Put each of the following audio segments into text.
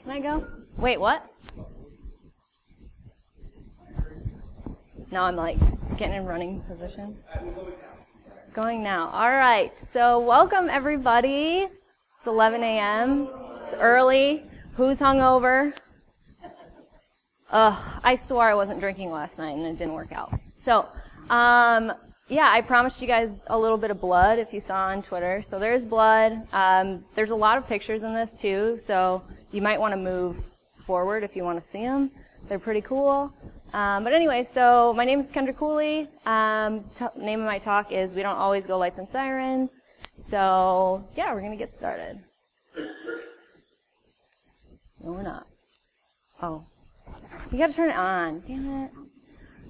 Can I go? Wait, what? Now I'm like getting in running position. Going now. All right. So welcome everybody. It's 11 a.m. It's early. Who's hungover? I swore I wasn't drinking last night and it didn't work out. So, yeah, I promised you guys a little bit of blood if you saw on Twitter. So there's blood. There's a lot of pictures in this too, so you might want to move forward if you want to see them. They're pretty cool. But anyway, so my name is Kendra Cooley. Name of my talk is We Don't Always Go Lights and Sirens. So, yeah, we're going to get started. No, we're not. Oh. You got to turn it on. Damn it.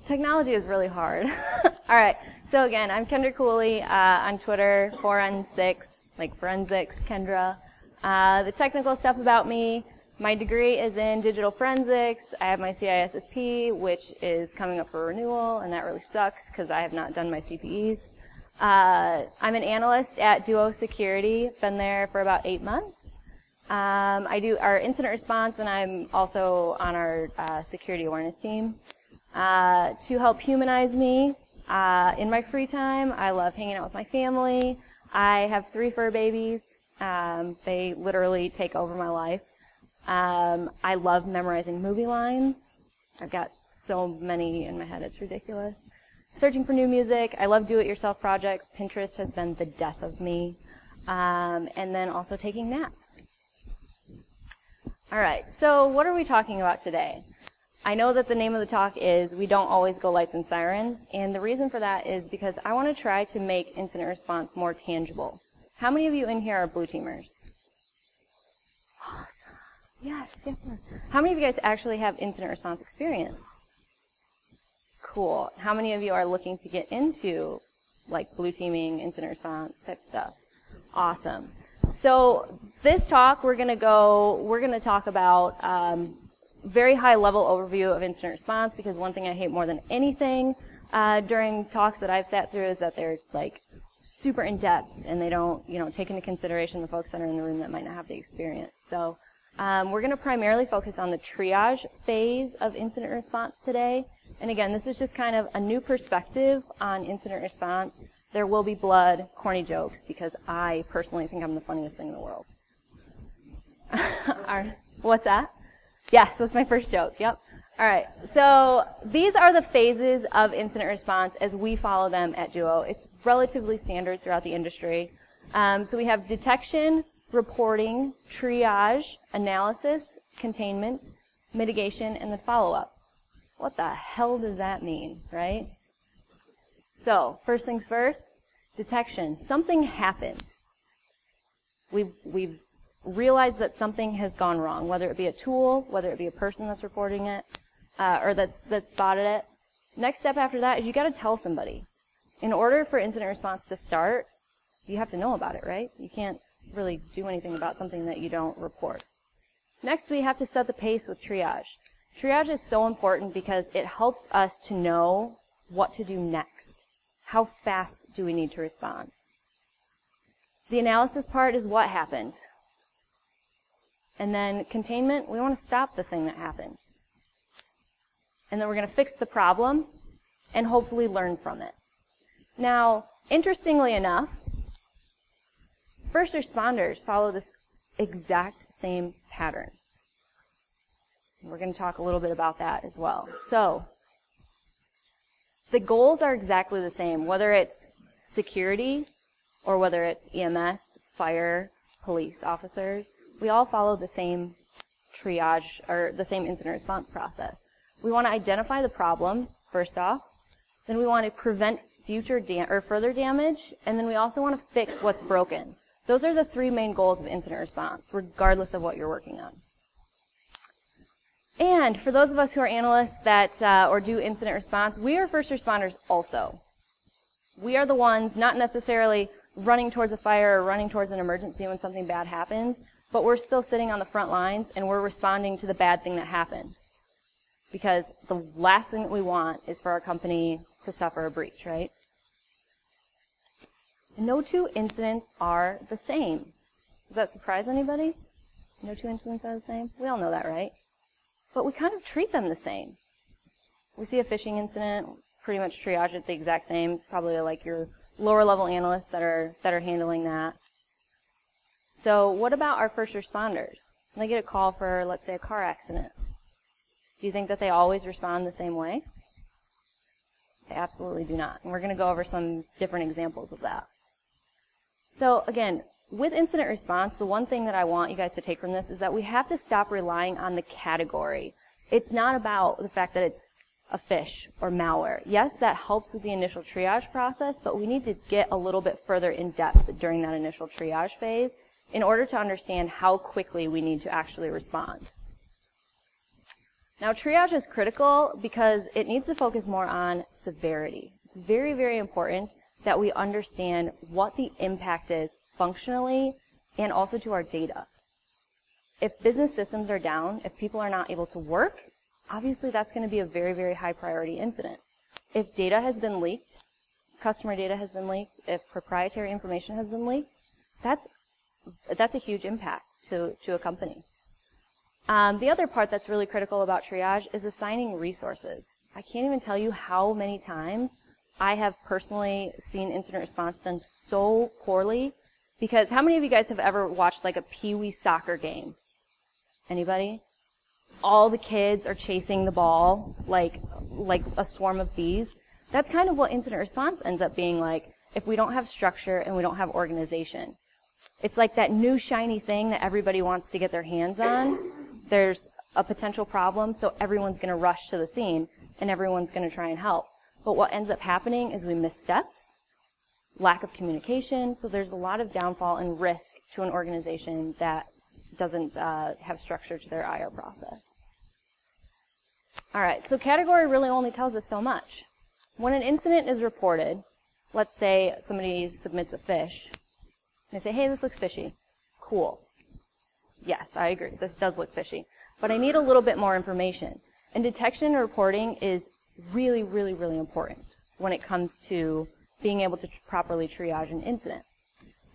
Technology is really hard. All right. So again, I'm Kendra Cooley on Twitter, forensics, like forensics, Kendra. The technical stuff about me, my degree is in digital forensics. I have my CISSP, which is coming up for renewal, and that really sucks because I have not done my CPEs. I'm an analyst at Duo Security. Been there for about 8 months. I do our incident response, and I'm also on our security awareness team. To help humanize me, in my free time, I love hanging out with my family. I have 3 fur babies. They literally take over my life. I love memorizing movie lines. I've got so many in my head, it's ridiculous. Searching for new music. I love do-it-yourself projects. Pinterest has been the death of me. And then also taking naps. All right, so what are we talking about today? I know that the name of the talk is We Don't Always Go Lights and Sirens, and the reason for that is because I want to try to make incident response more tangible. How many of you in here are blue teamers? Awesome. Yes, yes, yes. How many of you guys actually have incident response experience? Cool. How many of you are looking to get into like blue teaming, incident response type stuff? Awesome. So this talk, we're going to talk about very high level overview of incident response, because one thing I hate more than anything during talks that I've sat through is that they're like super in depth and they don't, take into consideration the folks that are in the room that might not have the experience. So we're going to primarily focus on the triage phase of incident response today. And again, this is just kind of a new perspective on incident response. There will be blood, corny jokes, because I personally think I'm the funniest thing in the world. What's that? Yes, that's my first joke. Yep. All right. So these are the phases of incident response as we follow them at Duo. It's relatively standard throughout the industry. So we have detection, reporting, triage, analysis, containment, mitigation, and then follow-up. What the hell does that mean, right? So first things first, detection. Something happened. We've realized that something has gone wrong, whether it be a tool, whether it be a person that's reporting it, or that's spotted it. Next step after that is you got to tell somebody. In order for incident response to start, you have to know about it, right? You can't really do anything about something that you don't report. Next, we have to set the pace with triage. Triage is so important because it helps us to know what to do next. How fast do we need to respond? The analysis part is what happened. And then containment, we want to stop the thing that happened. And then we're going to fix the problem and hopefully learn from it. Now, interestingly enough, first responders follow this exact same pattern. We're going to talk a little bit about that as well. So, the goals are exactly the same, whether it's security or whether it's EMS, fire, police officers. We all follow the same triage or the same incident response process. We want to identify the problem, first off. Then we want to prevent future or further damage. And then we also want to fix what's broken. Those are the 3 main goals of incident response, regardless of what you're working on. And for those of us who are analysts that or do incident response, we are first responders also. We are the ones not necessarily running towards a fire or running towards an emergency when something bad happens, but we're still sitting on the front lines and we're responding to the bad thing that happened. Because the last thing that we want is for our company to suffer a breach, right? No 2 incidents are the same. Does that surprise anybody? No two incidents are the same. We all know that, right? But we kind of treat them the same. We see a phishing incident, pretty much triage it the exact same. It's probably like your lower level analysts that are handling that. So what about our first responders? When they get a call for, let's say, a car accident, do you think that they always respond the same way? They absolutely do not. And we're going to go over some different examples of that. So again, with incident response, the one thing that I want you guys to take from this is that we have to stop relying on the category. It's not about the fact that it's a phish or malware. Yes, that helps with the initial triage process, but we need to get a little bit further in depth during that initial triage phase in order to understand how quickly we need to actually respond. Now, triage is critical because it needs to focus more on severity. It's very, very important that we understand what the impact is functionally and also to our data. If business systems are down, if people are not able to work, obviously that's going to be a very, very high priority incident. If data has been leaked, customer data has been leaked, if proprietary information has been leaked, that's a huge impact to a company. The other part that's really critical about triage is assigning resources. I can't even tell you how many times I have personally seen incident response done so poorly, because how many of you guys have ever watched like a Pee-wee soccer game? Anybody? All the kids are chasing the ball like a swarm of bees. That's kind of what incident response ends up being like if we don't have structure and we don't have organization. It's like that new shiny thing that everybody wants to get their hands on. There's a potential problem, so everyone's going to rush to the scene and everyone's going to try and help. But what ends up happening is we miss steps, lack of communication, so there's a lot of downfall and risk to an organization that doesn't have structure to their IR process. All right, so category really only tells us so much. When an incident is reported, let's say somebody submits a phish, and they say, hey, this looks fishy. Cool. Yes, I agree. This does look fishy. But I need a little bit more information. And detection and reporting is really, really, really important when it comes to being able to properly triage an incident.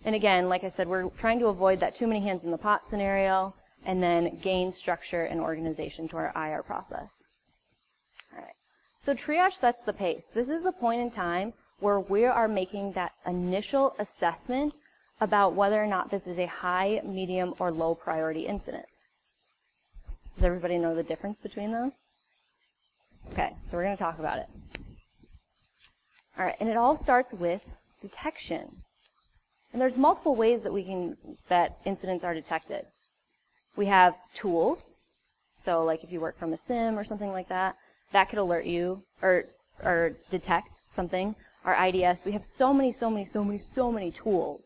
And again, like I said, we're trying to avoid that too many hands in the pot scenario and then gain structure and organization to our IR process. All right. So triage sets the pace. This is the point in time where we are making that initial assessment about whether or not this is a high, medium, or low priority incident. Does everybody know the difference between those? Okay, so we're going to talk about it. All right, and it all starts with detection. And there's multiple ways that incidents are detected. We have tools. So like if you work from a SIM or something like that, that could alert you or detect something. Our IDS, we have so many tools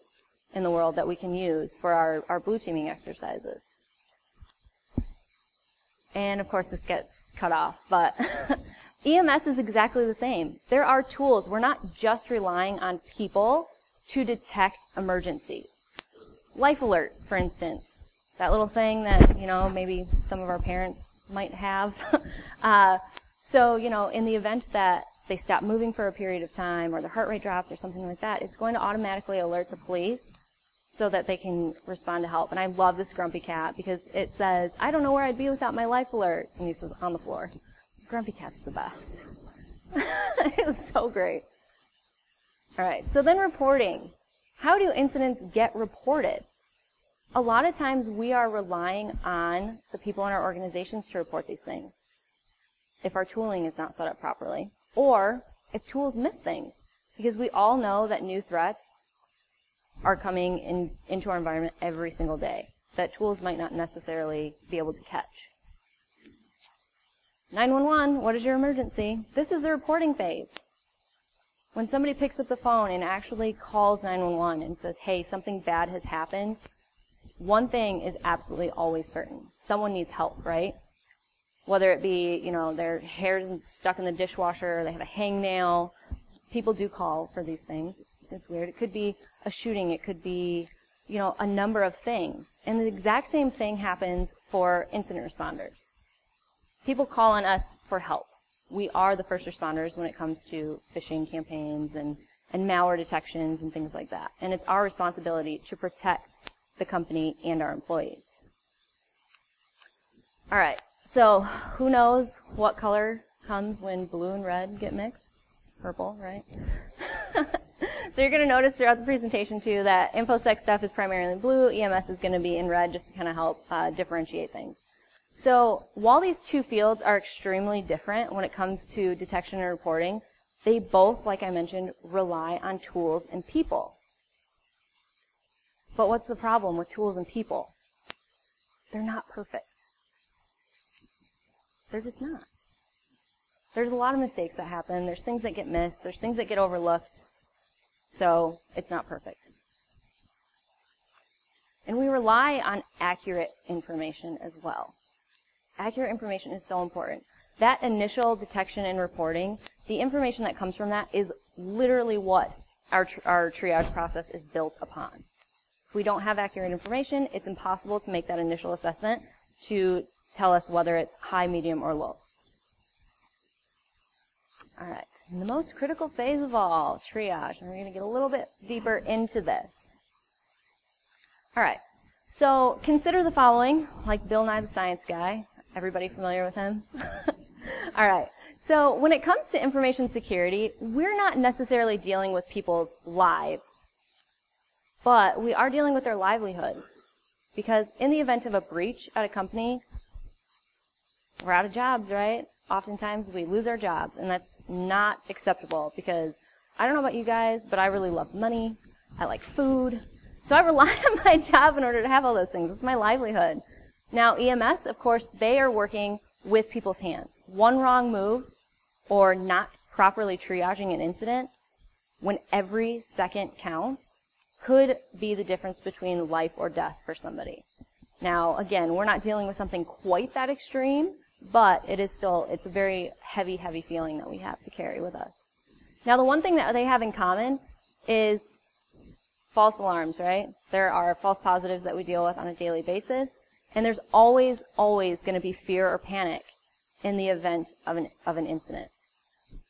in the world that we can use for our blue teaming exercises. And of course this gets cut off, but EMS is exactly the same. There are tools. We're not just relying on people to detect emergencies. Life Alert, for instance, that little thing that, maybe some of our parents might have. So, in the event that they stop moving for a period of time or the heart rate drops or something like that, it's going to automatically alert the police so that they can respond to help. And I love this Grumpy Cat because it says, I don't know where I'd be without my Life Alert. And he says, on the floor. Grumpy Cat's the best. It was so great. All right, so then reporting. How do incidents get reported? A lot of times we are relying on the people in our organizations to report these things if our tooling is not set up properly, or if tools miss things, because we all know that new threats are coming into our environment every single day that tools might not necessarily be able to catch. 911, what is your emergency? This is the reporting phase. When somebody picks up the phone and actually calls 911 and says, hey, something bad has happened, one thing is absolutely always certain. Someone needs help, right? Whether it be, their hair's stuck in the dishwasher, they have a hangnail. People do call for these things. It's weird. It could be a shooting. It could be, a number of things. And the exact same thing happens for incident responders. People call on us for help. We are the first responders when it comes to phishing campaigns and malware detections and things like that. And it's our responsibility to protect the company and our employees. All right, so who knows what color comes when blue and red get mixed? Purple, right? So you're going to notice throughout the presentation, too, that InfoSec stuff is primarily blue. EMS is going to be in red just to kind of help differentiate things. So while these two fields are extremely different when it comes to detection and reporting, they both, like I mentioned, rely on tools and people. But what's the problem with tools and people? They're not perfect. They're just not. There's a lot of mistakes that happen. There's things that get missed. There's things that get overlooked. So it's not perfect. And we rely on accurate information as well. Accurate information is so important. That initial detection and reporting, the information that comes from that is literally what our triage process is built upon. If we don't have accurate information, it's impossible to make that initial assessment to tell us whether it's high, medium, or low. All right, and the most critical phase of all, triage, and we're going to get a little bit deeper into this. All right, so consider the following, like Bill Nye the Science Guy. Everybody familiar with him? All right, so when it comes to information security, we're not necessarily dealing with people's lives, but we are dealing with their livelihood. Because in the event of a breach at a company, we're out of jobs, right? Oftentimes we lose our jobs, and that's not acceptable because I don't know about you guys, but I really love money. I like food. So I rely on my job in order to have all those things. It's my livelihood. Now, EMS, of course, they are working with people's hands. One wrong move or not properly triaging an incident when every second counts could be the difference between life or death for somebody. Now, again, we're not dealing with something quite that extreme, but it is still, it's a very heavy, heavy feeling that we have to carry with us. Now, the one thing that they have in common is false alarms, right? There are false positives that we deal with on a daily basis, and there's always, always going to be fear or panic in the event of an incident.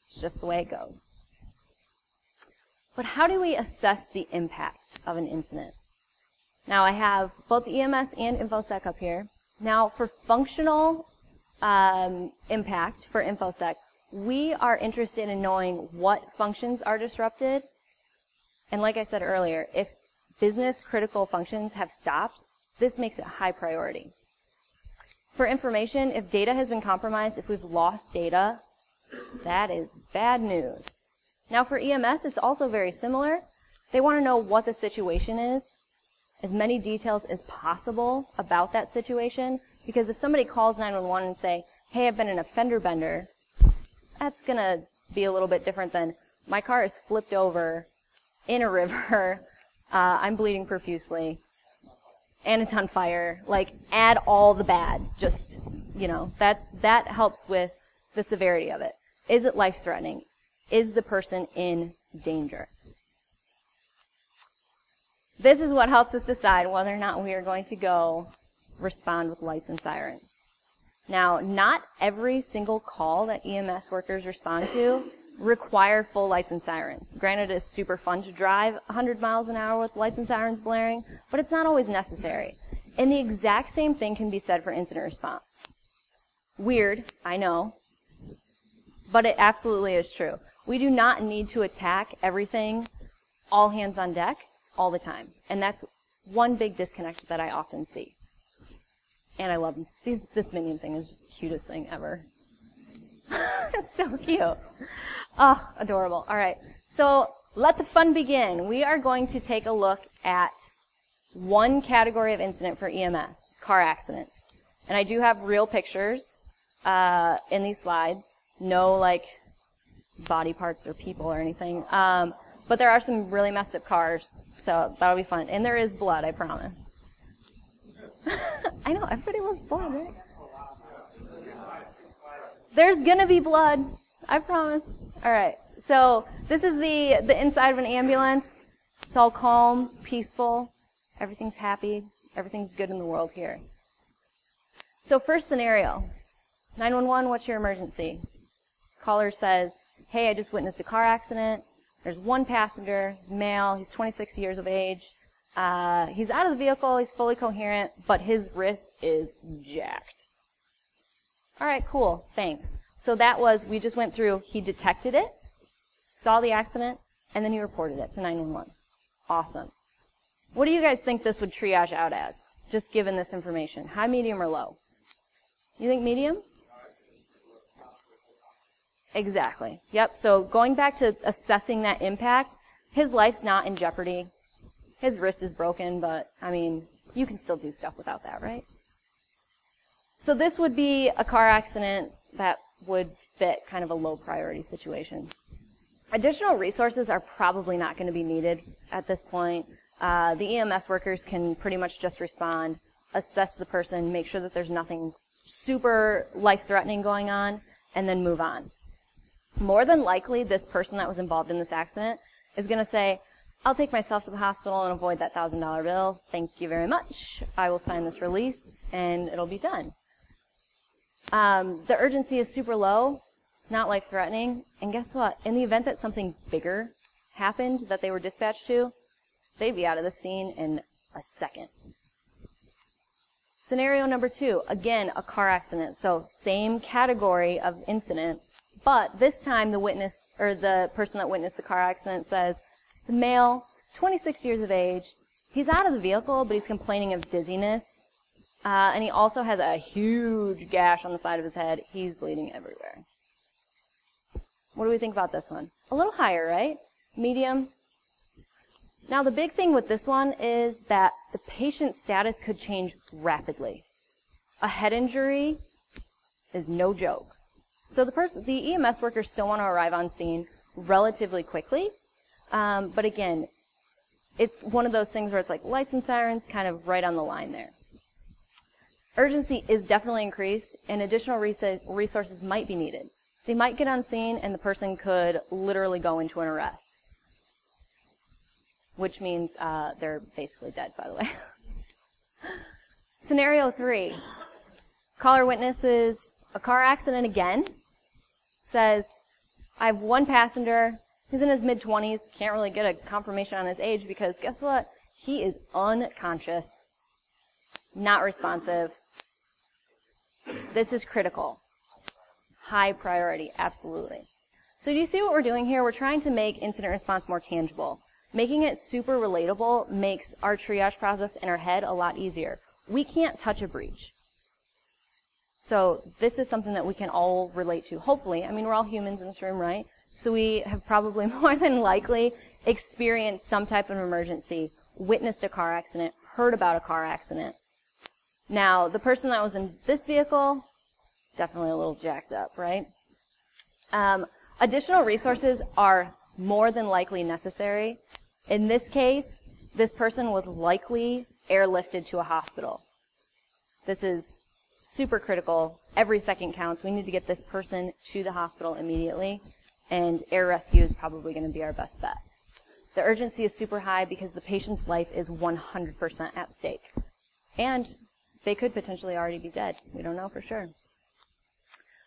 It's just the way it goes. But how do we assess the impact of an incident? Now, I have both the EMS and InfoSec up here. Now, for functional impact for InfoSec, we are interested in knowing what functions are disrupted. And like I said earlier, if business critical functions have stopped, this makes it high priority. For information, if data has been compromised, if we've lost data, that is bad news. Now for EMS, it's also very similar. They want to know what the situation is, as many details as possible about that situation, because if somebody calls 911 and say, hey, I've been in a fender bender, that's going to be a little bit different than my car is flipped over in a river, I'm bleeding profusely, and it's on fire. Like, add all the bad. Just, that helps with the severity of it. Is it life-threatening? Is the person in danger? This is what helps us decide whether or not we are going to go respond with lights and sirens. Now, not every single call that EMS workers respond to require full lights and sirens. Granted, it's super fun to drive 100 miles an hour with lights and sirens blaring, but it's not always necessary. And the exact same thing can be said for incident response. Weird, I know, but it absolutely is true. We do not need to attack everything, all hands on deck, all the time. And that's one big disconnect that I often see. And I love them. This minion thing is the cutest thing ever. It's so cute. Oh, adorable. All right. So let the fun begin. We are going to take a look at one category of incident for EMS, car accidents. And I do have real pictures in these slides. No, like, body parts or people or anything. But there are some really messed up cars, so that'll be fun. And there is blood, I promise. I know, everybody loves blood, right? There's gonna be blood, I promise. All right, so this is the inside of an ambulance. It's all calm, peaceful, everything's happy, everything's good in the world here. So first scenario, 911, what's your emergency? Caller says, hey, I just witnessed a car accident. There's one passenger, he's male, he's 26 years of age. He's out of the vehicle, he's fully coherent, but his wrist is jacked. All right, cool, thanks. So that was, we just went through, he detected it, saw the accident, and then he reported it to 911. Awesome. What do you guys think this would triage out as, just given this information? High, medium, or low? You think medium? Exactly. Yep, so going back to assessing that impact, his life's not in jeopardy. His wrist is broken, but, I mean, you can still do stuff without that, right? So this would be a car accident that would fit kind of a low priority situation. Additional resources are probably not going to be needed at this point. The EMS workers can pretty much just respond, assess the person, make sure that there's nothing super life-threatening going on, and then move on. More than likely, this person that was involved in this accident is going to say, I'll take myself to the hospital and avoid that $1,000 bill. Thank you very much. I will sign this release, and it'll be done. The urgency is super low. It's not life-threatening. And guess what? In the event that something bigger happened that they were dispatched to, they'd be out of the scene in a second. Scenario number 2, again, a car accident. So same category of incident, but this time the witness, or the person that witnessed the car accident says, it's a male, 26 years of age. He's out of the vehicle, but he's complaining of dizziness. And he also has a huge gash on the side of his head. He's bleeding everywhere. What do we think about this one? A little higher, right? Medium. Now, the big thing with this one is that the patient's status could change rapidly. A head injury is no joke. So the EMS workers still want to arrive on scene relatively quickly. But again, it's one of those things where it's like lights and sirens kind of right on the line there. Urgency is definitely increased, and additional resources might be needed. They might get on scene, and the person could literally go into an arrest, which means they're basically dead, by the way. Scenario 3. Caller witnesses a car accident again, says, I have one passenger, he's in his mid-20s, can't really get a confirmation on his age because guess what? He is unconscious, not responsive. This is critical. High priority, absolutely. So do you see what we're doing here? We're trying to make incident response more tangible. Making it super relatable makes our triage process in our head a lot easier. We can't touch a breach. So this is something that we can all relate to, hopefully. I mean, we're all humans in this room, right? So we have probably more than likely experienced some type of emergency, witnessed a car accident, heard about a car accident. Now, the person that was in this vehicle, definitely a little jacked up, right? Additional resources are more than likely necessary. In this case, this person was likely airlifted to a hospital. This is super critical. Every second counts. We need to get this person to the hospital immediately, and air rescue is probably going to be our best bet. The urgency is super high because the patient's life is 100% at stake. And they could potentially already be dead. We don't know for sure.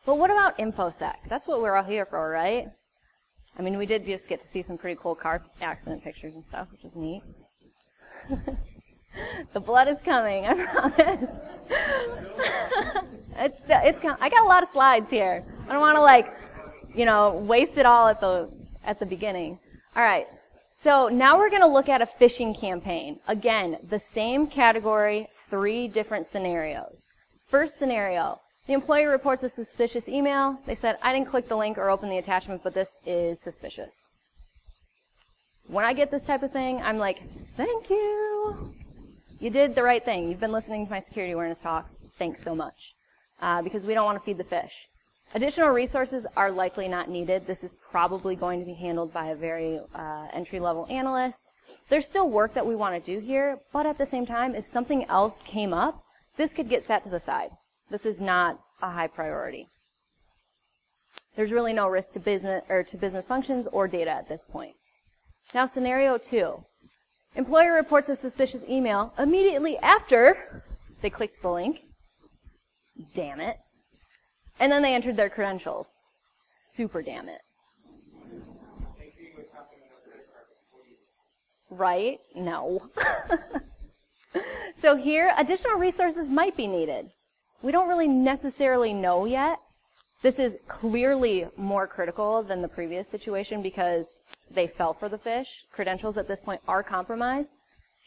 But what about InfoSec? That's what we're all here for, right? I mean, we did just get to see some pretty cool car accident pictures and stuff, which is neat. The blood is coming, I promise. I got a lot of slides here. I don't want to waste it all at the beginning. All right. So now we're going to look at a phishing campaign. Again, the same category, 3 different scenarios. First scenario, the employee reports a suspicious email. They said, I didn't click the link or open the attachment, but this is suspicious. When I get this type of thing, I'm like, thank you. You did the right thing. You've been listening to my security awareness talks. Thanks so much. Because we don't want to feed the fish. Additional resources are likely not needed. This is probably going to be handled by a very entry-level analyst. There's still work that we want to do here, but at the same time, if something else came up, this could get set to the side. This is not a high priority. There's really no risk to business functions or data at this point. Now, scenario 2. Employer reports a suspicious email immediately after they clicked the link. Damn it. And then they entered their credentials. Super damn it. Right? No. So here, additional resources might be needed. We don't really necessarily know yet. This is clearly more critical than the previous situation because they fell for the fish. Credentials at this point are compromised.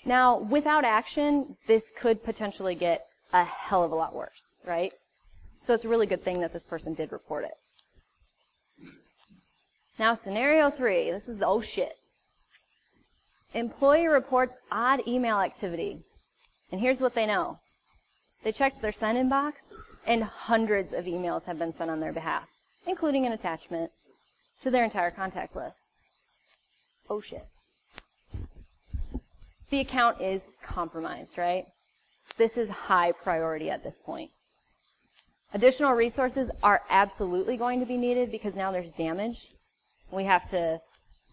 Now, without action, this could potentially get a hell of a lot worse, right? So it's a really good thing that this person did report it. Now, scenario 3, this is the oh shit. Employee reports odd email activity. And here's what they know. They checked their send inbox, and hundreds of emails have been sent on their behalf, including an attachment to their entire contact list. Oh shit. The account is compromised, right? This is high priority at this point. Additional resources are absolutely going to be needed because now there's damage. We have to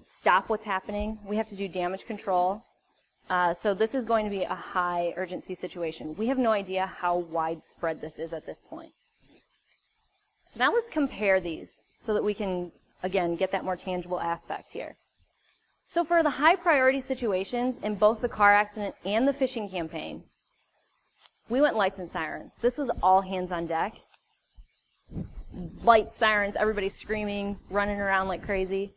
stop what's happening. We have to do damage control. So this is going to be a high urgency situation. We have no idea how widespread this is at this point. So now let's compare these so that we can, again, get that more tangible aspect here. So for the high priority situations in both the car accident and the phishing campaign, we went lights and sirens. This was all hands on deck. Lights, sirens, everybody screaming, running around like crazy.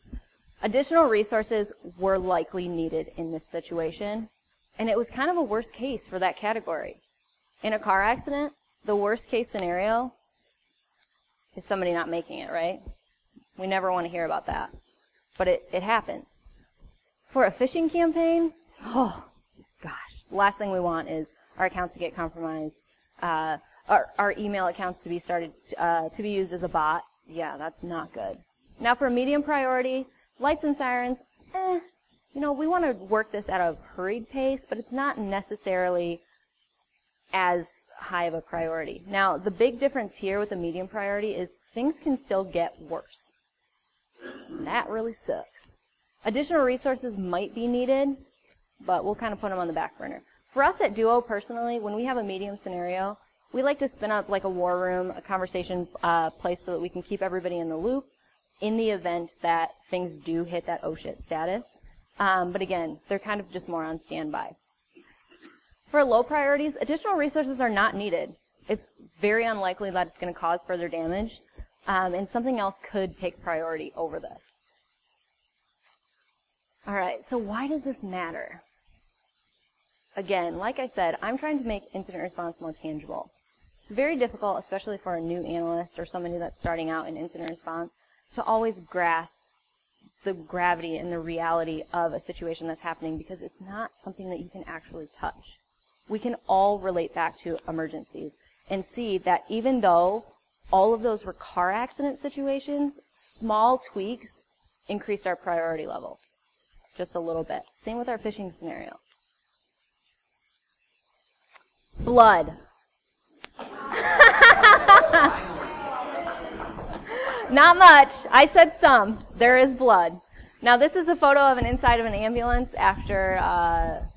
Additional resources were likely needed in this situation, and it was kind of a worst case for that category. In a car accident, the worst case scenario is somebody not making it, right? We never want to hear about that, but it happens. For a phishing campaign, oh gosh, the last thing we want is our accounts to get compromised, our email accounts to be to be used as a bot. Yeah, that's not good. Now for medium priority, lights and sirens, we want to work this at a hurried pace, but it's not necessarily as high of a priority. Now, the big difference here with the medium priority is things can still get worse. That really sucks. Additional resources might be needed, but we'll kind of put them on the back burner. For us at Duo, personally, when we have a medium scenario, we like to spin up like a war room, a conversation place so that we can keep everybody in the loop in the event that things do hit that oh shit status. But again, they're kind of just more on standby. For low priorities, additional resources are not needed. It's very unlikely that it's going to cause further damage, and something else could take priority over this. All right, so why does this matter? Again, like I said, I'm trying to make incident response more tangible. It's very difficult, especially for a new analyst or somebody that's starting out in incident response, to always grasp the gravity and the reality of a situation that's happening because it's not something that you can actually touch. We can all relate back to emergencies and see that even though all of those were car accident situations, small tweaks increased our priority level just a little bit. Same with our phishing scenario. Blood. Not much. I said some. There is blood. Now this is a photo of an inside of an ambulance after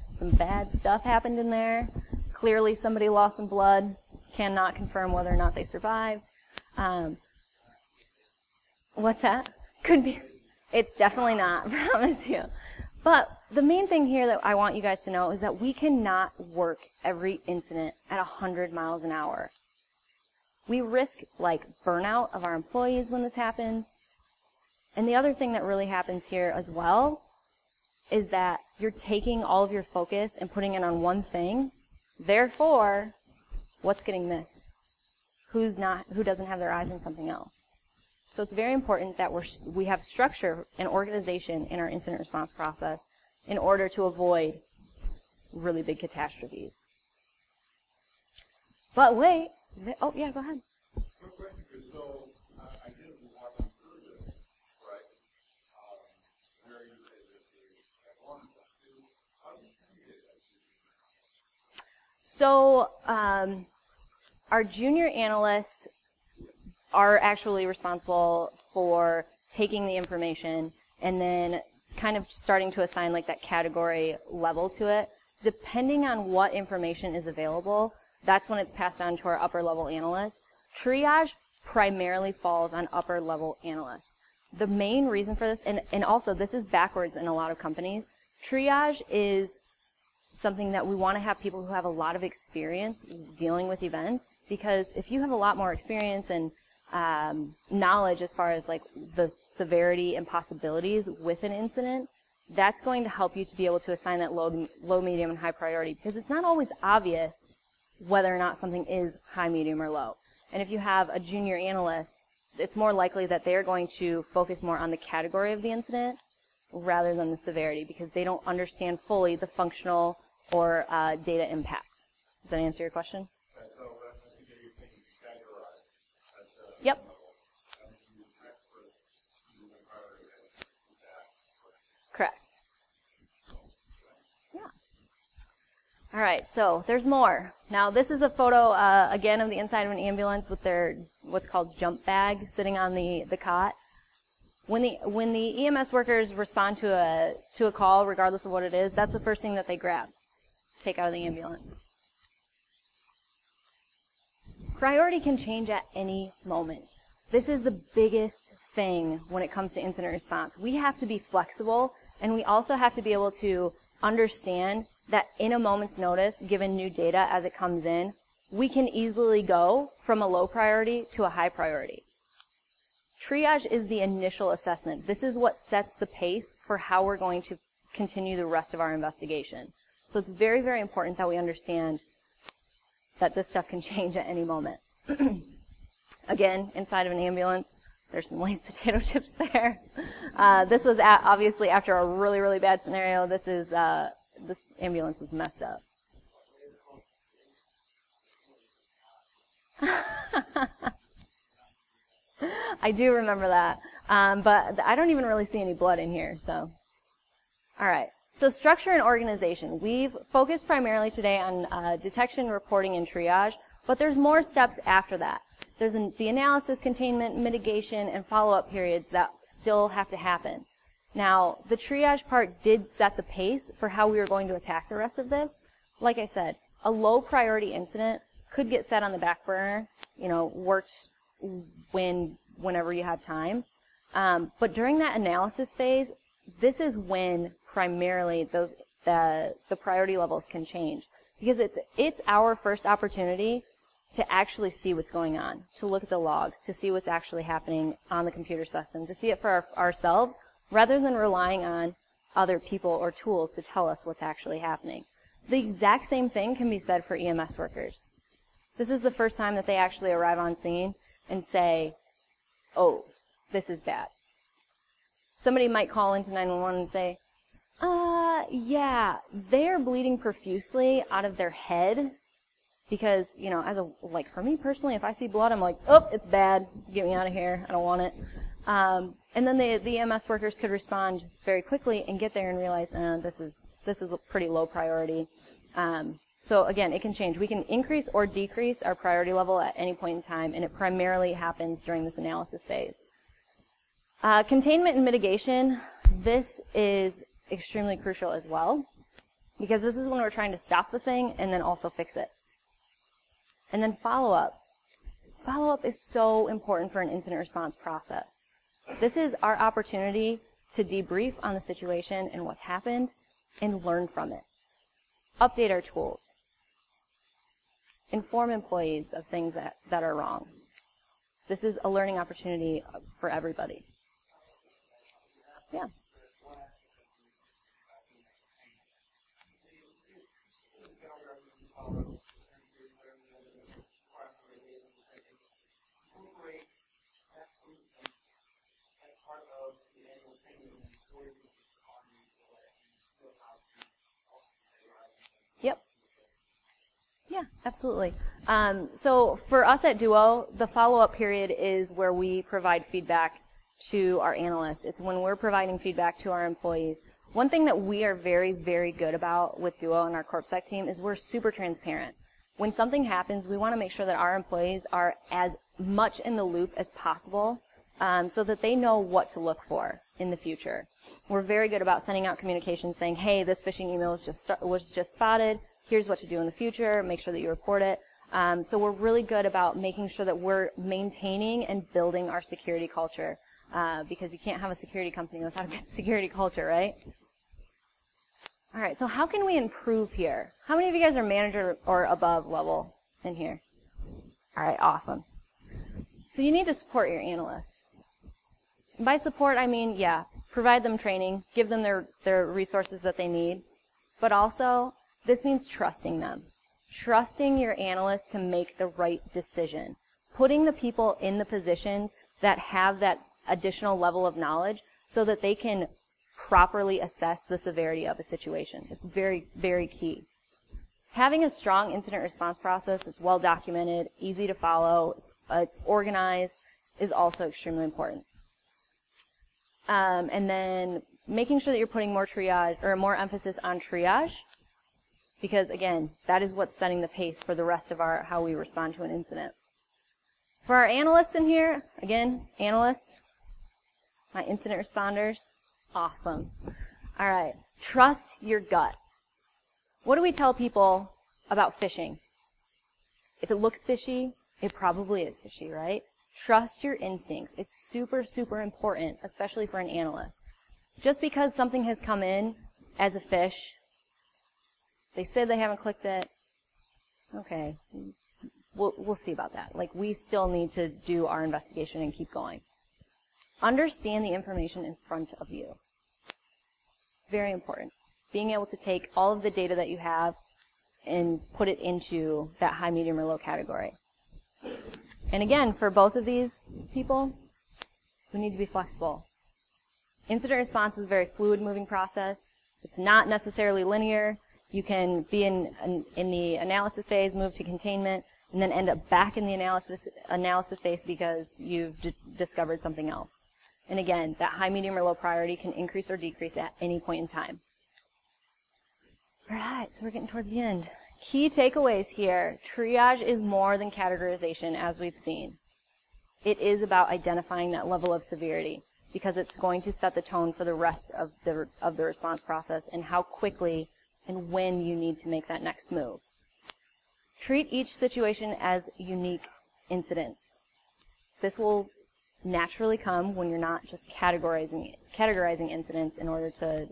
some bad stuff happened in there. Clearly somebody lost some blood. Cannot confirm whether or not they survived. What's that? Could be. It's definitely not, I promise you. But the main thing here that I want you guys to know is that we cannot work every incident at 100 miles an hour. We risk like burnout of our employees when this happens. And the other thing that really happens here as well is that you're taking all of your focus and putting it on one thing. Therefore, what's getting missed? Who doesn't have their eyes on something else? So it's very important that we have structure and organization in our incident response process in order to avoid really big catastrophes. But wait. Oh, yeah, go ahead. Quick question, so I did walk through this, right? Where you say that the one how do you communicate that? So our junior analysts are actually responsible for taking the information and then kind of starting to assign like that category level to it. Depending on what information is available, that's when it's passed on to our upper level analysts. Triage primarily falls on upper level analysts. The main reason for this, and also this is backwards in a lot of companies, triage is something that we want to have people who have a lot of experience dealing with events, because if you have a lot more experience and knowledge as far as like the severity and possibilities with an incident, that's going to help you to be able to assign that low, medium, and high priority, because it's not always obvious whether or not something is high, medium, or low. And if you have a junior analyst, it's more likely that they're going to focus more on the category of the incident rather than the severity, because they don't understand fully the functional or data impact. Does that answer your question? So I think you're thinking categorize. Yep. Correct. Yeah. All right, so there's more. Now, this is a photo, again, of the inside of an ambulance with their what's called jump bag sitting on the cot. When the EMS workers respond to a call, regardless of what it is, that's the first thing that they grab, take out of the ambulance. Priority can change at any moment. This is the biggest thing when it comes to incident response. We have to be flexible, and we also have to be able to understand that in a moment's notice, given new data as it comes in, we can easily go from a low priority to a high priority. Triage is the initial assessment. This is what sets the pace for how we're going to continue the rest of our investigation. So it's very, very important that we understand that this stuff can change at any moment. Again, inside of an ambulance, there's some Lay's potato chips there. This was obviously after a really, really bad scenario. This ambulance is messed up. I do remember that, but I don't even really see any blood in here, so. All right, so structure and organization. We've focused primarily today on detection, reporting, and triage, but there's more steps after that. There's the analysis, containment, mitigation, and follow-up periods that still have to happen. Now, the triage part did set the pace for how we were going to attack the rest of this. Like I said, a low priority incident could get set on the back burner, worked whenever you have time. But during that analysis phase, this is when primarily the priority levels can change, because it's our first opportunity to actually see what's going on, to look at the logs, to see what's actually happening on the computer system, to see it for ourselves, rather than relying on other people or tools to tell us what's actually happening. The exact same thing can be said for EMS workers. This is the first time that they actually arrive on scene and say, oh, this is bad. Somebody might call into 911 and say, yeah, they're bleeding profusely out of their head, because, for me personally, if I see blood, I'm like, oh, it's bad, get me out of here, I don't want it. And then the EMS workers could respond very quickly and get there and realize, this is a pretty low priority. So again, it can change. We can increase or decrease our priority level at any point in time, and it primarily happens during this analysis phase. Containment and mitigation, this is extremely crucial as well, because this is when we're trying to stop the thing and then also fix it. And then follow-up. Follow-up is so important for an incident response process. This is our opportunity to debrief on the situation and what's happened and learn from it. Update our tools. Inform employees of things that are wrong. This is a learning opportunity for everybody. Yeah. Yep. Yeah, absolutely. So for us at Duo, the follow-up period is where we provide feedback to our analysts. It's when we're providing feedback to our employees. One thing that we are very, very good about with Duo and our CorpSec team is we're super transparent. When something happens, we want to make sure that our employees are as much in the loop as possible, so that they know what to look for in the future. We're very good about sending out communications saying, hey, this phishing email was just spotted. Here's what to do in the future. Make sure that you report it. So we're really good about making sure that we're maintaining and building our security culture, because you can't have a security company without a good security culture, right? All right, so how can we improve here? How many of you guys are manager or above level in here? All right, awesome. So you need to support your analysts. And by support, I mean, yeah, provide them training, give them their resources that they need, but also this means trusting them. Trusting your analysts to make the right decision. Putting the people in the positions that have that additional level of knowledge so that they can properly assess the severity of a situation. It's very, very key. Having a strong incident response process that's well documented, easy to follow, it's organized, is also extremely important. And then making sure that you're putting more triage or more emphasis on triage, because again, that is what's setting the pace for the rest of how we respond to an incident. For our analysts in here, again, analysts, my incident responders, awesome. All right, trust your gut. What do we tell people about fishing? If it looks fishy, it probably is fishy, right? Trust your instincts. It's super, super important, especially for an analyst. Just because something has come in as a fish, they said they haven't clicked it, okay, we'll see about that. Like, we still need to do our investigation and keep going. Understand the information in front of you. Very important. Being able to take all of the data that you have and put it into that high, medium, or low category. And again, for both of these people, we need to be flexible. Incident response is a very fluid moving process. It's not necessarily linear. You can be in the analysis phase, move to containment, and then end up back in the analysis phase because you've discovered something else. And again, that high, medium, or low priority can increase or decrease at any point in time. All right, so we're getting towards the end. Key takeaways here. Triage is more than categorization, as we've seen. It is about identifying that level of severity because it's going to set the tone for the rest of the response process and how quickly and when you need to make that next move. Treat each situation as unique incidents. This will naturally come when you're not just categorizing incidents in order to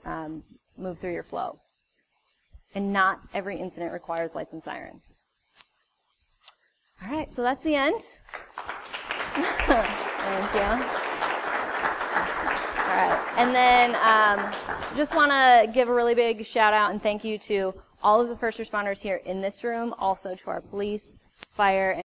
move through your flow. And not every incident requires lights and sirens. All right, so that's the end. Thank you. All right, and then just want to give a really big shout out and thank you to all of the first responders here in this room, also to our police, fire,